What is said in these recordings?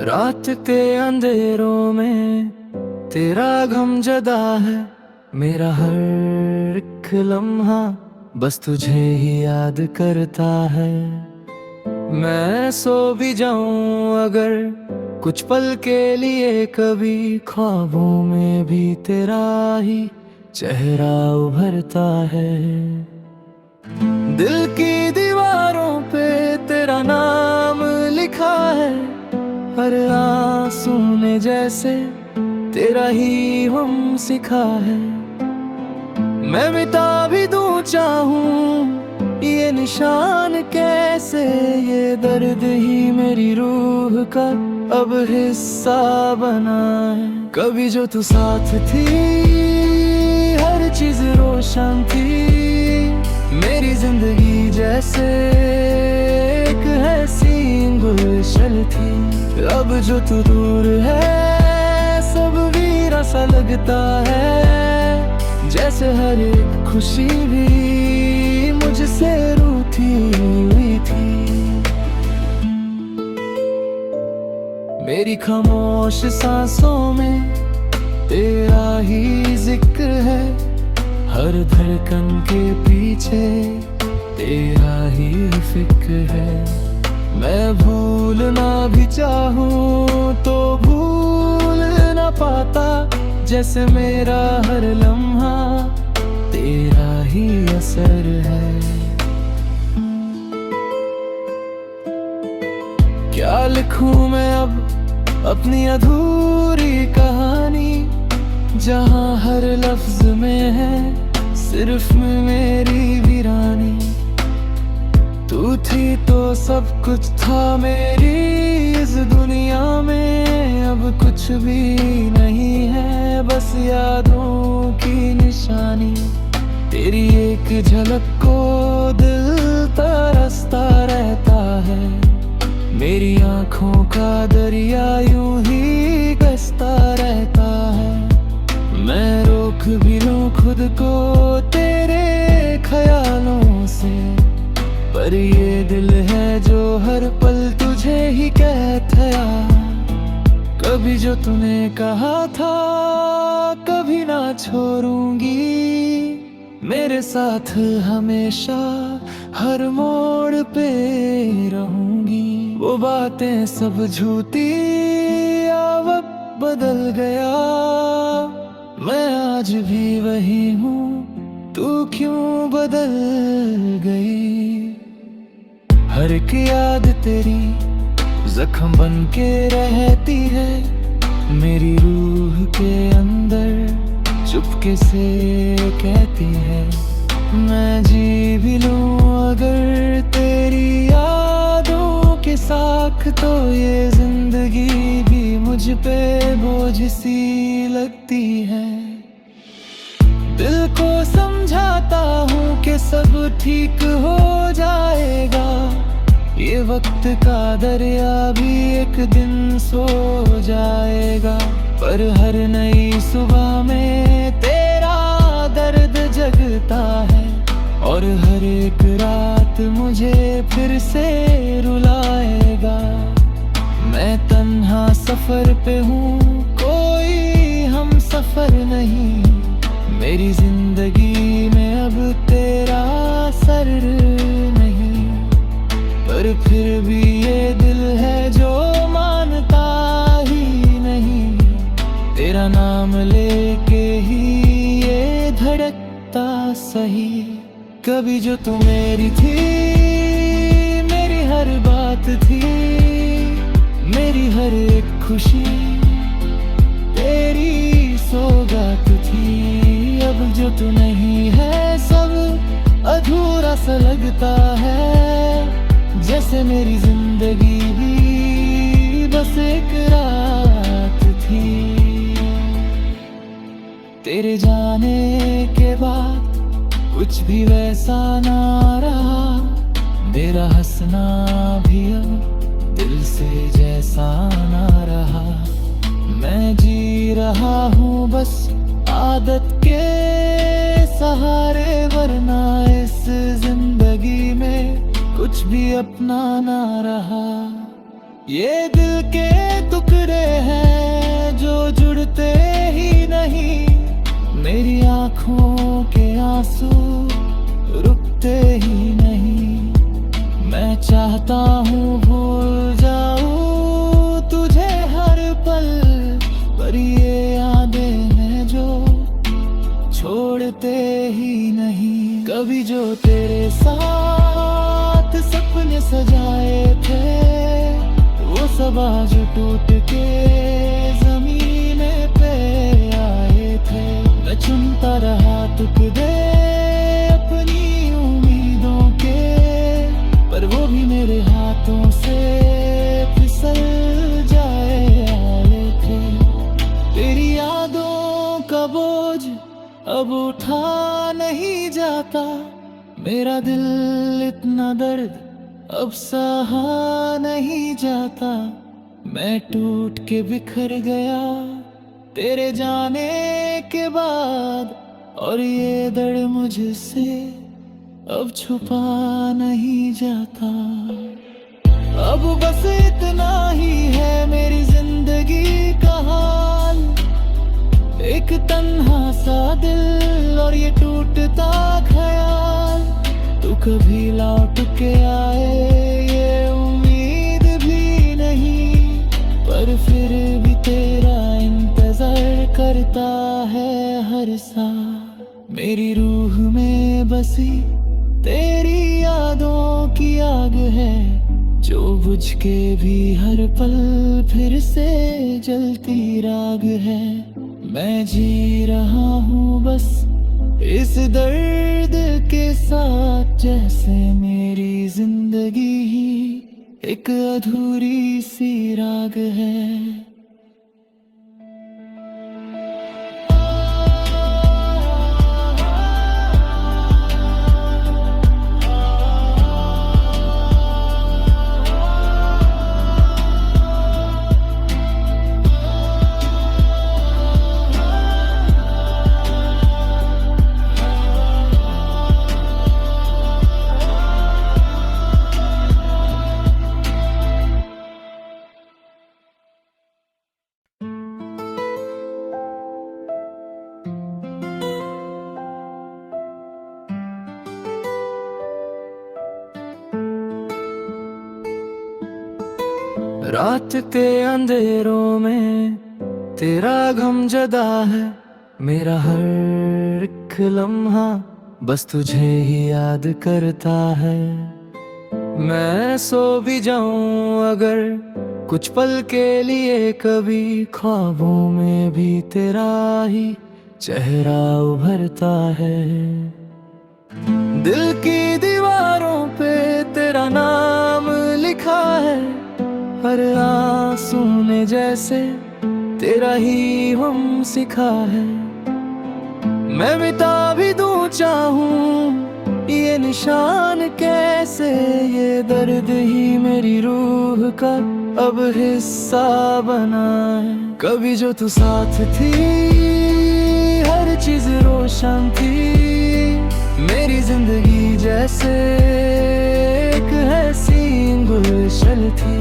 रात के अंधेरों में तेरा गम जदा है, मेरा हर एक लम्हा बस तुझे ही याद करता है। मैं सो भी जाऊं अगर कुछ पल के लिए, कभी ख्वाबों में भी तेरा ही चेहरा उभरता है। दिल की दीवारों पे तेरा नाम लिखा है, हर आंसू ने जैसे तेरा ही हम सिखा है। मैं मिटा भी दूं चाहूं ये निशान कैसे, ये दर्द ही मेरी रूह का अब हिस्सा बना है। कभी जो तू साथ थी हर चीज रोशन थी, मेरी जिंदगी जैसे एक हसीन गुलशन थी। अब जो तू दूर है सब वीरा सा लगता है, जैसे हर एक खुशी भी मुझसे रूठी हुई थी। मेरी खामोश सांसों में तेरा ही जिक्र है, हर धड़कन के पीछे तेरा ही फिक्र है। मैं भूलना भी चाहूँ तो भूल ना पाता, जैसे मेरा हर लम्हा तेरा ही असर है। क्या लिखूं मैं अब अपनी अधूरी कहानी, जहाँ हर लफ्ज में है सिर्फ मेरी वीरानी। तू थी तो सब कुछ था मेरी इस दुनिया में, अब कुछ भी नहीं है बस यादों की निशानी। तेरी एक झलक को दिल तरसता रहता है, मेरी आँखों का दरिया यूं ही गसता रहता है। मैं रोक भी लूं खुद को तेरे ख्यालों से, पर ये दिल है जो हर पल तुझे ही कहता। कभी जो तूने कहा था कभी ना छोड़ूंगी, मेरे साथ हमेशा हर मोड़ पे रहूंगी। वो बातें सब झूठी अब बदल गया, मैं आज भी वही हूँ, तू क्यों बदल गई। हर एक याद तेरी जख्म बन के रहती है, मेरी रूह के अंदर चुपके से कहती है। मैं जी भी लूं अगर तेरी यादों के साथ, तो ये जिंदगी भी मुझ पे बोझ सी लगती है। दिल को समझाता हूँ कि सब ठीक हो जाएगा, ये वक्त का दरिया भी एक दिन सो जाएगा। पर हर नई सुबह में तेरा दर्द जगता है, और हर एक रात मुझे फिर से रुलाएगा। मैं तन्हा सफर पे हूँ, कोई हम सफर नहीं, मेरी जिंदगी में अब तेरा सर नहीं। पर फिर भी ये दिल है जो मानता ही नहीं, तेरा नाम लेके ही ये धड़कता सही। कभी जो तू मेरी थी, मेरी हर बात थी, मेरी हर एक खुशी तेरी सौगात थी। अब जो तू नहीं है सब अधूरा सा लगता है, जैसे मेरी जिंदगी भी बस एक रात थी। तेरे जाने के बाद कुछ भी वैसा ना रहा, मेरा हंसना भी अब दिल से जैसा ना रहा। मैं जी रहा हूँ बस आदत के सहारे, वरना इस जिंदगी में कुछ भी अपना ना रहा। ये दिल के टुकड़े हैं जो जुड़ते ही नहीं, मेरी आंखों के आंसू रुकते ही नहीं। मैं चाहता हूँ भूल जाऊँ तुझे हर पल, पर ये यादें हैं जो छोड़ते ही नहीं। कभी जो तेरे साथ सपने सजाए थे, वो सब आज टूट के ज़मीन पे आए थे। मैं चुनता रहा टुकड़े अपनी उम्मीदों के, पर वो भी मेरे हाथों से फिसल जाए आए थे। तेरी यादों का बोझ अब उठा नहीं जाता, मेरा दिल इतना दर्द अब सहा नहीं जाता। मैं टूट के बिखर गया तेरे जाने के बाद, और ये दर्द मुझसे अब छुपा नहीं जाता। अब बस इतना ही है मेरी जिंदगी का हाल, एक तन्हा सा दिल और ये टूटता ख्याल। तू कभी लौट के आए ये उम्मीद भी नहीं, पर फिर भी तेरा इंतजार करता है हर साल। मेरी रूह में बसी तेरी यादों की आग है, जो बुझ के भी हर पल फिर से जलती राग है। मैं जी रहा हूँ बस इस दर्द के साथ, जैसे मेरी जिंदगी ही एक अधूरी सी राग है। रात के अंधेरों में तेरा गम जदा है, मेरा हर एक लम्हा बस तुझे ही याद करता है। मैं सो भी जाऊं अगर कुछ पल के लिए, कभी ख्वाबों में भी तेरा ही चेहरा उभरता है। दिल की दीवारों पे तेरा नाम लिखा है, हर आंसू ने जैसे तेरा ही हम सिखा है। मैं मिटा भी दूं चाहूं ये निशान कैसे, ये दर्द ही मेरी रूह का अब हिस्सा बना है। कभी जो तू साथ थी हर चीज रोशन थी, मेरी जिंदगी जैसे एक हसीन गुलशन थी।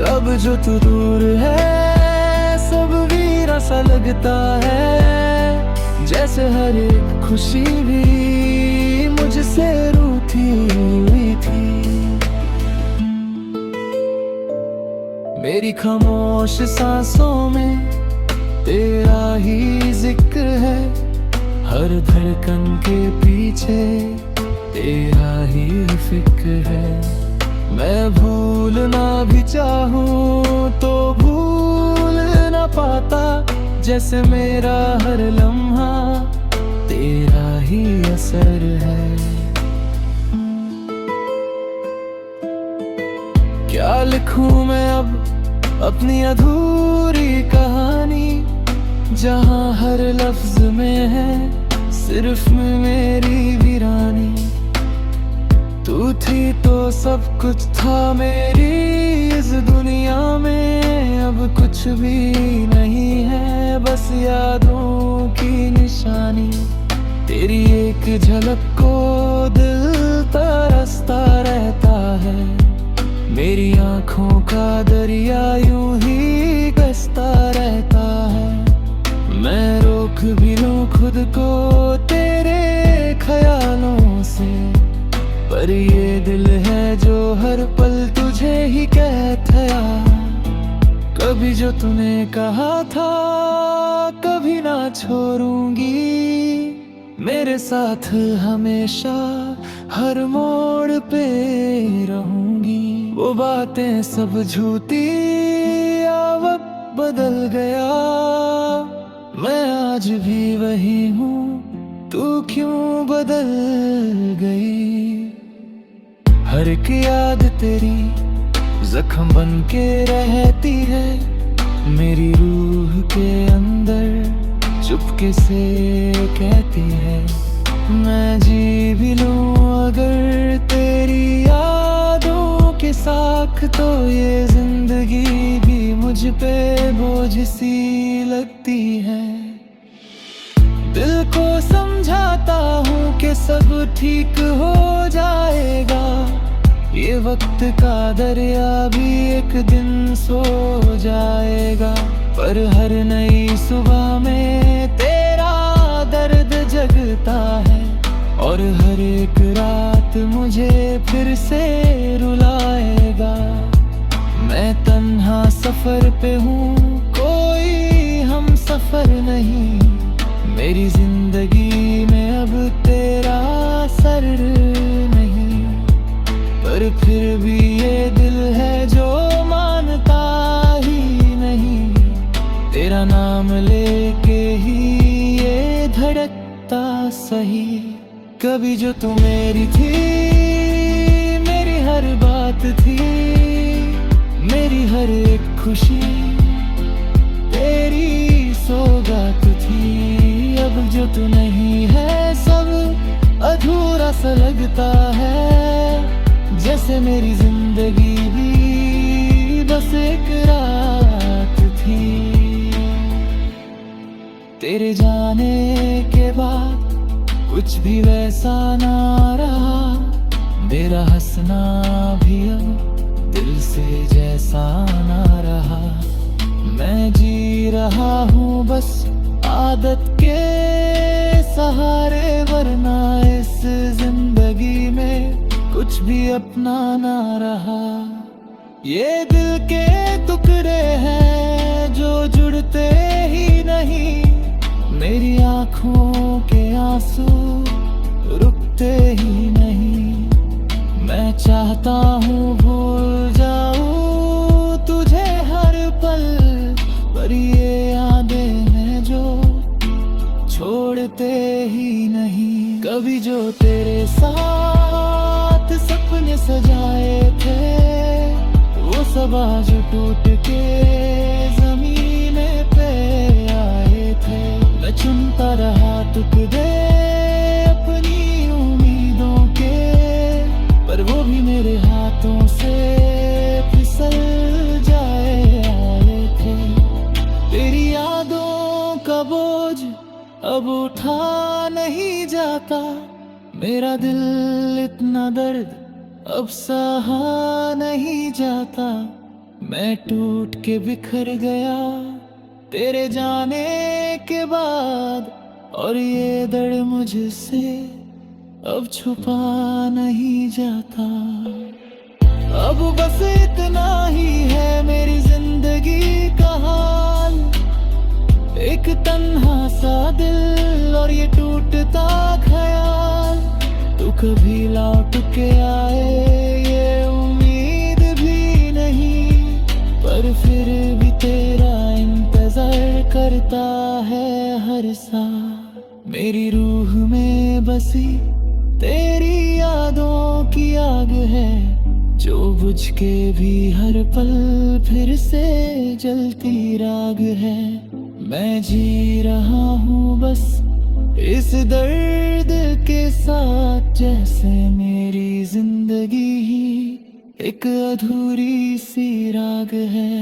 अब जो तू दूर है सब वीरा सा लगता है, जैसे हर एक खुशी भी मुझसे रूठी हुई थी। मेरी खामोश सांसों में तेरा ही जिक्र है, हर धड़कन के पीछे तेरा ही फिक्र है। मैं भूलना भी चाहूँ तो भूल ना पाता, जैसे मेरा हर लम्हा तेरा ही असर है। क्या लिखूं मैं अब अपनी अधूरी कहानी, जहाँ हर लफ्ज में है सिर्फ मेरी वीरानी। तू थी तो सब कुछ था मेरी इस दुनिया में, अब कुछ भी नहीं है बस यादों की निशानी। तेरी एक झलक को दिल तरसता रहता है, मेरी आँखों का दरिया यूं ही बसता रहता है। मैं रोक भी लूं खुद को तेरे ख्यालों से, पर ये दिल है जो हर पल तुझे ही कहता। कभी जो तूने कहा था कभी ना छोड़ूंगी, मेरे साथ हमेशा हर मोड़ पे रहूंगी। वो बातें सब झूठी, अब वक्त बदल गया, मैं आज भी वही हूँ, तू क्यों बदल गई। हर एक याद तेरी जख्म बन के रहती है मेरी रूह के अंदर, चुपके से कहती है मैं जी भी लूं अगर तेरी यादों के साथ, तो ये जिंदगी भी मुझ पे बोझ सी लगती है। दिल को समझाता हूँ कि सब ठीक हो जाएगा, ये वक्त का दरिया भी एक दिन सो जाएगा। पर हर नई सुबह में तेरा दर्द जगता है, और हर एक रात मुझे फिर से रुलाएगा। मैं तन्हा सफर पे हूँ, कोई हम सफर नहीं, मेरी जिंदगी में अब तेरा सर नहीं। पर फिर भी ये दिल है जो मानता ही नहीं, तेरा नाम लेके ही ये धड़कता सही। कभी जो तू मेरी थी, मेरी हर बात थी, मेरी हर एक खुशी तेरी सौगात थी। अब जो तू नहीं है सब अधूरा सा लगता है, जैसे मेरी जिंदगी भी बस एक रात थी। तेरे जाने के बाद कुछ भी वैसा ना रहा, मेरा हंसना भी अब दिल से जैसा ना रहा। मैं जी रहा हूँ बस आदत के सहारे, वरना इस जिंदगी में कुछ भी अपना ना रहा। ये दिल के टुकड़े हैं जो जुड़ते ही नहीं, मेरी आँखों के आंसू रुकते ही नहीं। मैं चाहता हूँ भूल जाऊँ तुझे हर पल, पर ये यादें हैं जो छोड़ते ही नहीं। कभी जो तेरे साथ सपने सजाए थे, वो सब आज टूट के जमीन पे आए थे। मैं चुनता रहा टुकड़े अपनी उम्मीदों के, पर वो भी मेरे हाथों से फिसल जाए आए थे। तेरी यादों का बोझ अब उठा नहीं जाता, मेरा दिल इतना दर्द अब सहा नहीं जाता। मैं टूट के बिखर गया तेरे जाने के बाद, और ये दर्द मुझसे अब छुपा नहीं जाता। अब बस इतना ही है मेरी जिंदगी का हाल, एक तन्हा सा दिल और ये टूटता ख्याल। तू कभी लौट के आए ये उम्मीद भी नहीं, पर फिर भी तेरा इंतजार करता है हर साल। मेरी रूह में बसी तेरी यादों की आग है, जो बुझ के भी हर पल फिर से जलती राग है। मैं जी रहा हूँ बस इस दर्द के साथ, जैसे मेरी जिंदगी ही एक अधूरी सी राग है।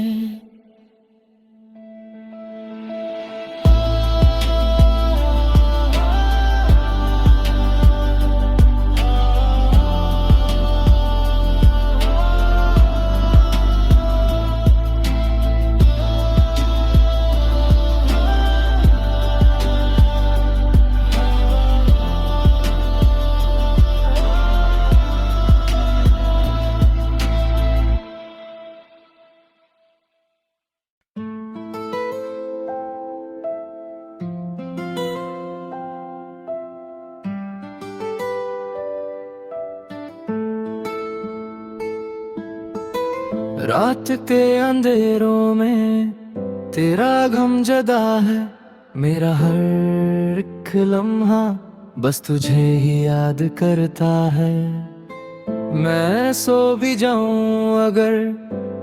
रात के अंधेरों में तेरा गम जदा है, मेरा हर एक लम्हा बस तुझे ही याद करता है। मैं सो भी जाऊं अगर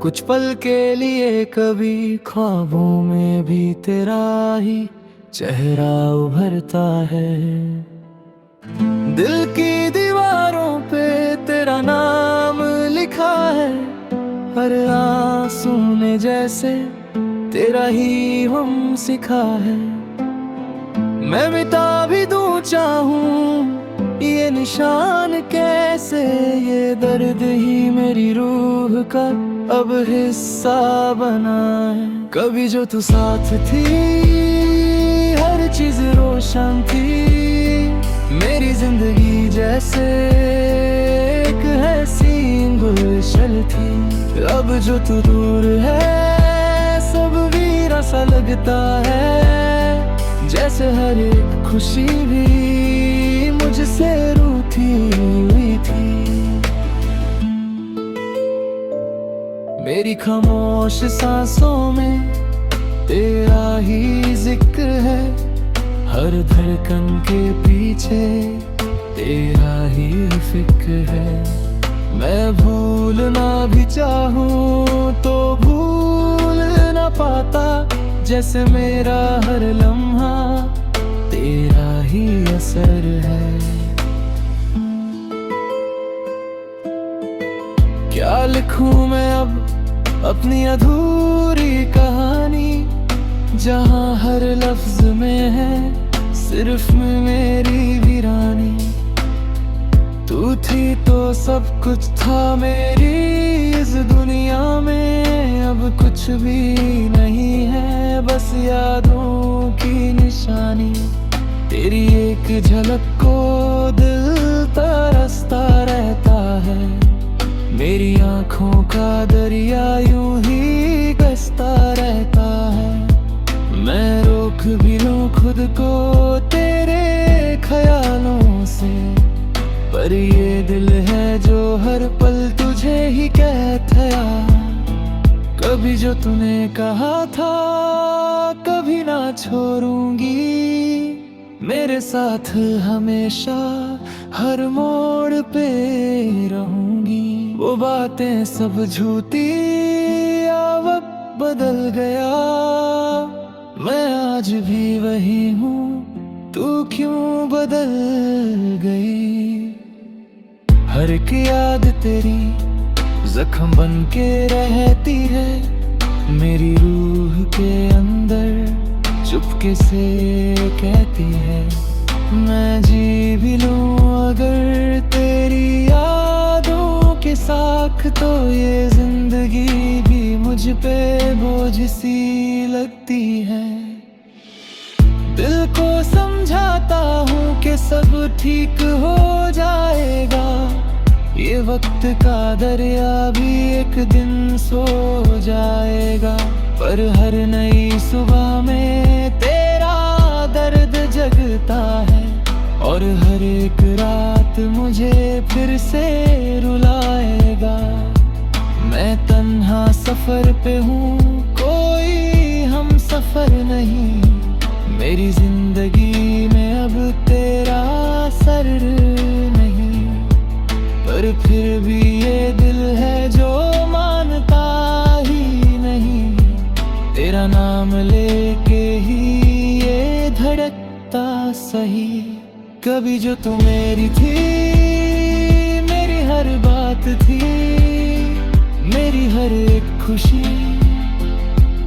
कुछ पल के लिए, कभी ख्वाबों में भी तेरा ही चेहरा उभरता है। दिल की दीवारों पे तेरा नाम लिखा है, हर आंसू ने जैसे तेरा ही हम सिखा है। मैं मिटा भी दूं चाहूं ये निशान कैसे, ये दर्द ही मेरी रूह का अब हिस्सा बना है। कभी जो तू साथ थी हर चीज रोशन थी, मेरी जिंदगी जैसे एक हसीन गुलशन थी। अब जो तू दूर है सब वीरा सा लगता है, जैसे हर एक खुशी भी मुझसे रूठी हुई थी। मेरी खामोश सांसों में तेरा ही जिक्र है, हर धड़कन के पीछे तेरा ही फिक्र है। मैं भूलना भी चाहूं तो भूल ना पाता, जैसे मेरा हर लम्हा तेरा ही असर है। क्या लिखूं मैं अब अपनी अधूरी कहानी, जहां हर लफ्ज में है सिर्फ मेरी वीरानी। तू थी तो सब कुछ था मेरी इस दुनिया में, अब कुछ भी नहीं है बस यादों की निशानी। तेरी एक झलक को दिल तरसता रहता है, मेरी आंखों का दरिया यूं ही गसता रहता है। मैं रोक भी लूं खुद को तेरे ख्यालों से, पर ये दिल है जो हर पल तुझे ही कहता। कभी जो तूने कहा था कभी ना छोड़ूंगी, मेरे साथ हमेशा हर मोड़ पे रहूंगी। वो बातें सब झूठी अब वक्त बदल गया, मैं आज भी वही हूँ, तू क्यों बदल गई। हर एक याद तेरी जख्म बन के रहती है, मेरी रूह के अंदर चुपके से कहती है। मैं जी भी लूं अगर तेरी यादों के साथ, तो ये जिंदगी भी मुझ पे बोझ सी लगती है। दिल को समझाता हूँ कि सब ठीक हो जाएगा, ये वक्त का दरिया भी एक दिन सो जाएगा। पर हर नई सुबह में तेरा दर्द जगता है, और हर एक रात मुझे फिर से रुलाएगा। मैं तन्हा सफर पे हूँ, कोई हम सफर नहीं, मेरी जिंदगी में अब तेरा असर नहीं। पर फिर भी ये दिल है जो मानता ही नहीं, तेरा नाम लेके ही ये धड़कता सही। कभी जो तू मेरी थी, मेरी हर बात थी, मेरी हर एक खुशी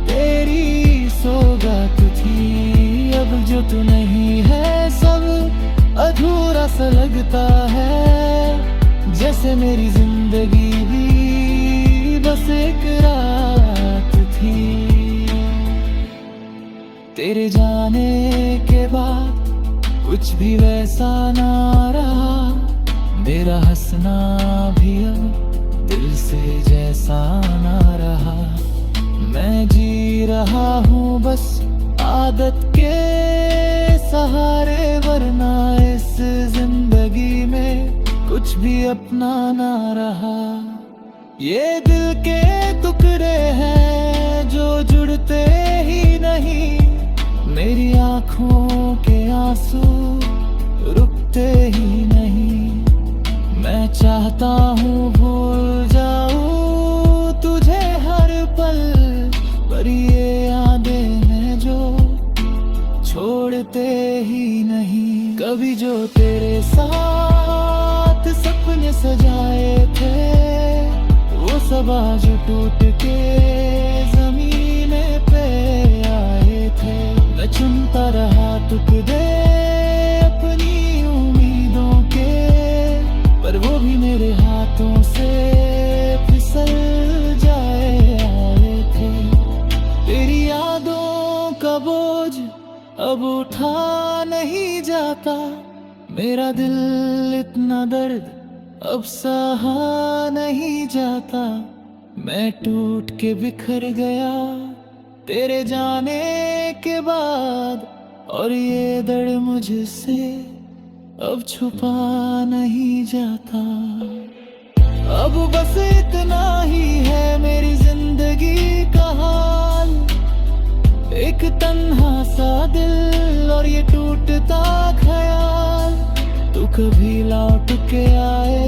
तेरी सौगात थी। अब जो तू नहीं है सब अधूरा सा लगता है, जैसे मेरी जिंदगी भी बस एक रात थी। तेरे जाने के बाद कुछ भी वैसा ना रहा, मेरा हंसना भी अब दिल से जैसा ना रहा। मैं जी रहा हूँ बस आदत के सहारे, वरना इस जिंदगी में कुछ भी अपना ना रहा। ये दिल के दुख टुकड़े हैं जो जुड़ते ही नहीं। मेरी आंखों के आंसू रुकते ही नहीं। मैं चाहता हूँ भूल जाऊँ तुझे हर पल, पर ये यादें हैं जो छोड़ते ही नहीं। कभी जो तेरे साथ सपने सजाए थे, वो सब आज टूट के ज़मीने पे आए थे। मैं चुनता रहा टुकड़े अपनी उम्मीदों के, पर वो भी मेरे हाथों से फिसल जाए आए थे। तेरी यादों का बोझ अब उठा नहीं जाता। मेरा दिल इतना दर्द अब सहा नहीं जाता। मैं टूट के बिखर गया तेरे जाने के बाद, और ये दर्द मुझसे अब छुपा नहीं जाता। अब बस इतना ही है मेरी जिंदगी का हाल, एक तन्हा सा दिल और ये टूटता ख्याल। तू कभी लौट के आए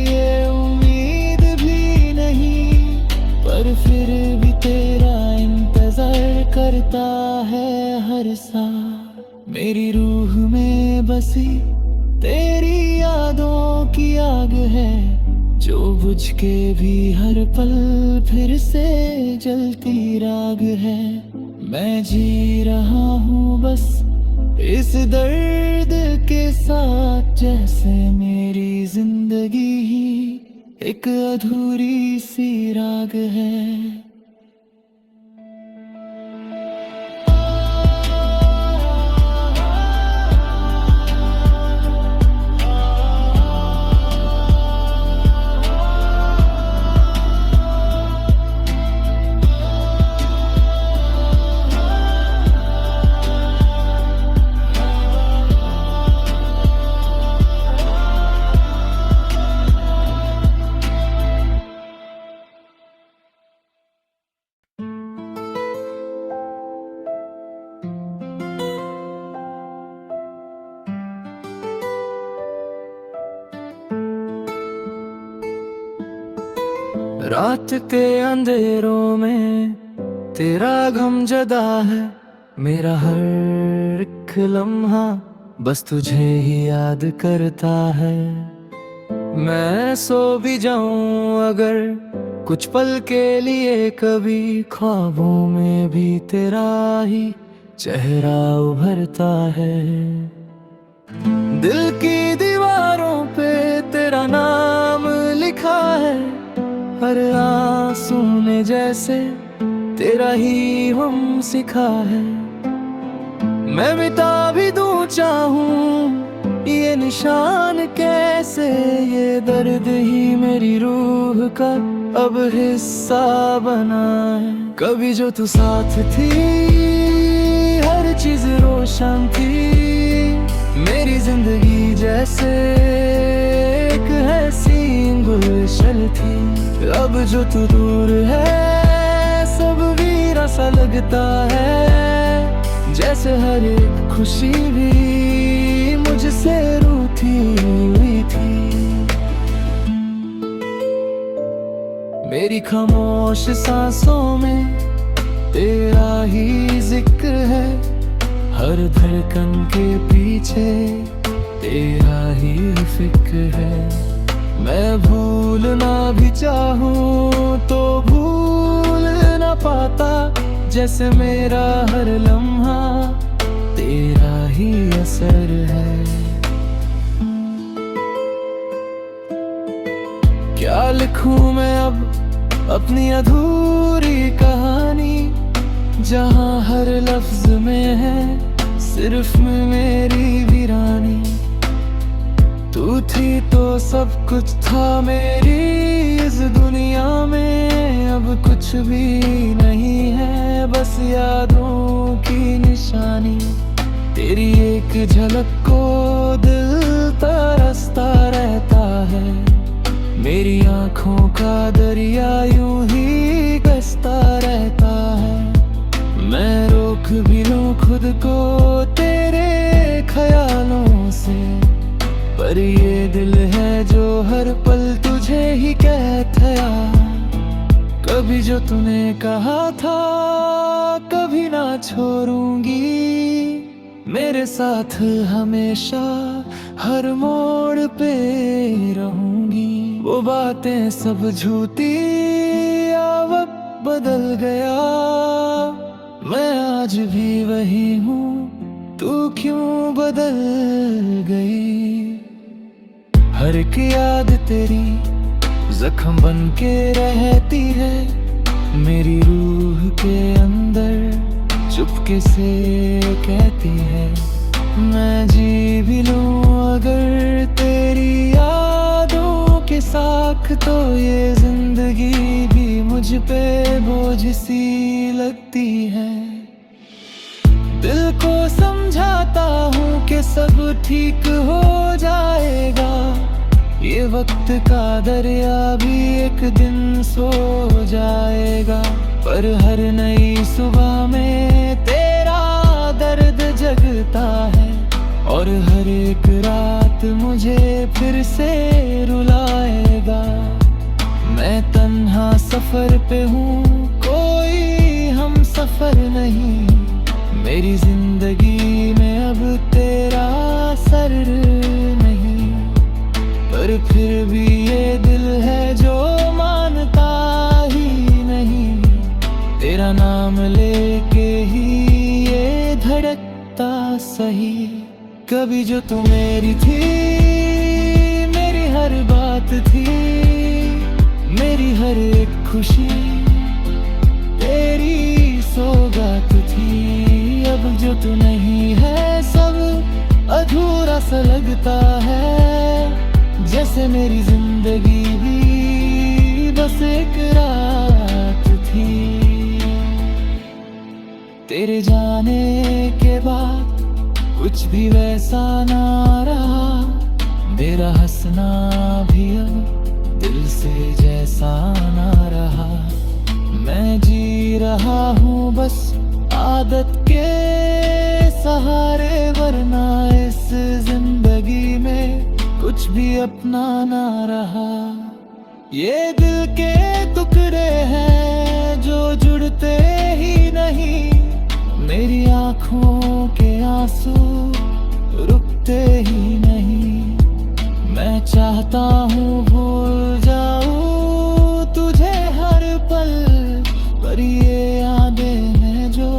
ये उम्मीद भी नहीं, पर फिर भी तेरा इंतजार करता है हर साल। मेरी रूह में बसी तेरी यादों की आग है, जो बुझ के भी हर पल फिर से जलती राग है। मैं जी रहा हूँ बस इस दर्द के साथ, जैसे मेरी जिंदगी ही एक अधूरी सी राग है। रात के अंधेरों में तेरा गम जदा है, मेरा हर एक लम्हा बस तुझे ही याद करता है। मैं सो भी जाऊं अगर कुछ पल के लिए, कभी ख्वाबों में भी तेरा ही चेहरा उभरता है। दिल की दीवारों पे तेरा नाम लिखा है, हर आंसू ने जैसे तेरा ही हम सिखा है। मैं मिटा भी दूं चाहूं ये निशान कैसे, ये दर्द ही मेरी रूह का अब हिस्सा बना है। कभी जो तू साथ थी हर चीज रोशन थी, मेरी जिंदगी जैसे एक हसीन गुलशन थी। अब जो तू दूर है सब वीरा सा लगता है, जैसे हर एक खुशी भी मुझसे रूठी हुई थी। मेरी खामोश सांसों में तेरा ही जिक्र है, हर धड़कन के पीछे तेरा ही फिक्र है। मैं भूलना भी चाहूँ तो भूल ना पाता, जैसे मेरा हर लम्हा तेरा ही असर है। क्या लिखूं मैं अब अपनी अधूरी कहानी, जहाँ हर लफ्ज में है सिर्फ मेरी वीरानी। तू थी तो सब कुछ था मेरी इस दुनिया में, अब कुछ भी नहीं है बस यादों की निशानी। तेरी एक झलक को दिल तरसता रहता है, मेरी आंखों का दरिया यूं ही बस खुद को तेरे ख्यालों से, पर ये दिल है जो हर पल तुझे ही कहता। कभी जो तूने कहा था कभी ना छोड़ूंगी, मेरे साथ हमेशा हर मोड़ पे रहूंगी। वो बातें सब झूठी, अब बदल गया, मैं आज भी वही हूँ, तू क्यों बदल गई। हर एक याद तेरी जख्म बन के रहती है मेरी रूह के अंदर, चुपके से कहती है मैं जी भी लूं अगर तेरी यादों के साथ, तो ये जिंदगी भी मुझ पे बोझ सी लगती है। दिल को समझाता हूँ कि सब ठीक हो जाएगा, ये वक्त का दरिया भी एक दिन सो जाएगा, पर हर नई सुबह में तेरा दर्द जगता है, और हर एक रात मुझे फिर से रुलाएगा। मैं तन्हा सफर पे हूँ, कोई हम सफर नहीं, मेरी जिंदगी में अब तेरा असर नहीं, पर फिर भी ये दिल है जो मानता ही नहीं, तेरा नाम लेके ही ये धड़कता सही। कभी जो तू मेरी थी, मेरी हर बात थी, मेरी हर एक खुशी तेरी सौगात थी, अब जो तू नहीं है सब अधूरा सा लगता है, जैसे मेरी जिंदगी भी बस एक रात थी। तेरे जाने के बाद कुछ भी वैसा ना रहा, मेरा हंसना भी अब दिल से जैसा ना रहा, मैं जी रहा हूँ बस आदत के सहारे, वरना इस जिंदगी में कुछ भी अपना ना रहा। ये दिल के टुकड़े हैं जो जुड़ते ही नहीं, मेरी आँखों के आंसू रुकते ही नहीं, मैं चाहता हूँ भूल जाऊँ तुझे हर पल, पर ये यादें हैं जो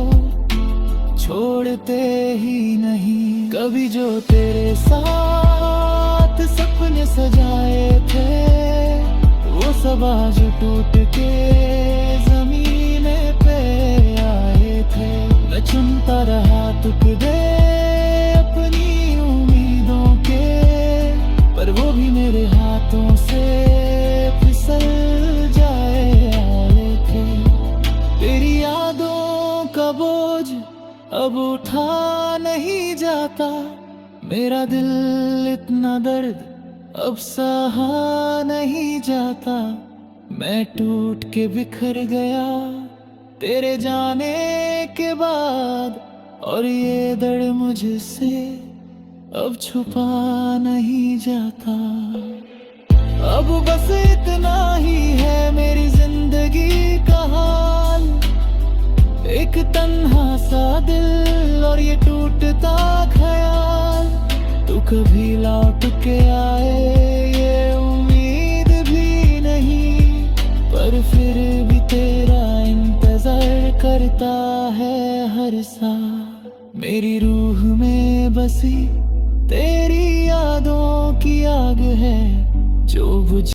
छोड़ते ही नहीं। कभी जो तेरे साथ सपने सजाए थे, वो सब आज टूट के जमीन पे आए थे, मैं चुनता रहा टुकड़े अपनी उम्मीदों के, पर वो भी मेरे हाथों से फिसल जाए आए थे। तेरी यादों का बोझ अब उठा नहीं जाता, मेरा दिल इतना दर्द अब सहा नहीं जाता, मैं टूट के बिखर गया तेरे जाने के बाद, और ये दर्द मुझसे अब छुपा नहीं जाता। अब बस इतना ही है मेरी जिंदगी का हाल, एक तन्हा सा दिल और ये टूटता ख्याल, तू कभी लौट के आए ये उम्मीद भी नहीं, पर फिर भी तेरा इंतजार करता है हर साल। मेरी रूह में बसी तेरी यादों की आग है जो बुझ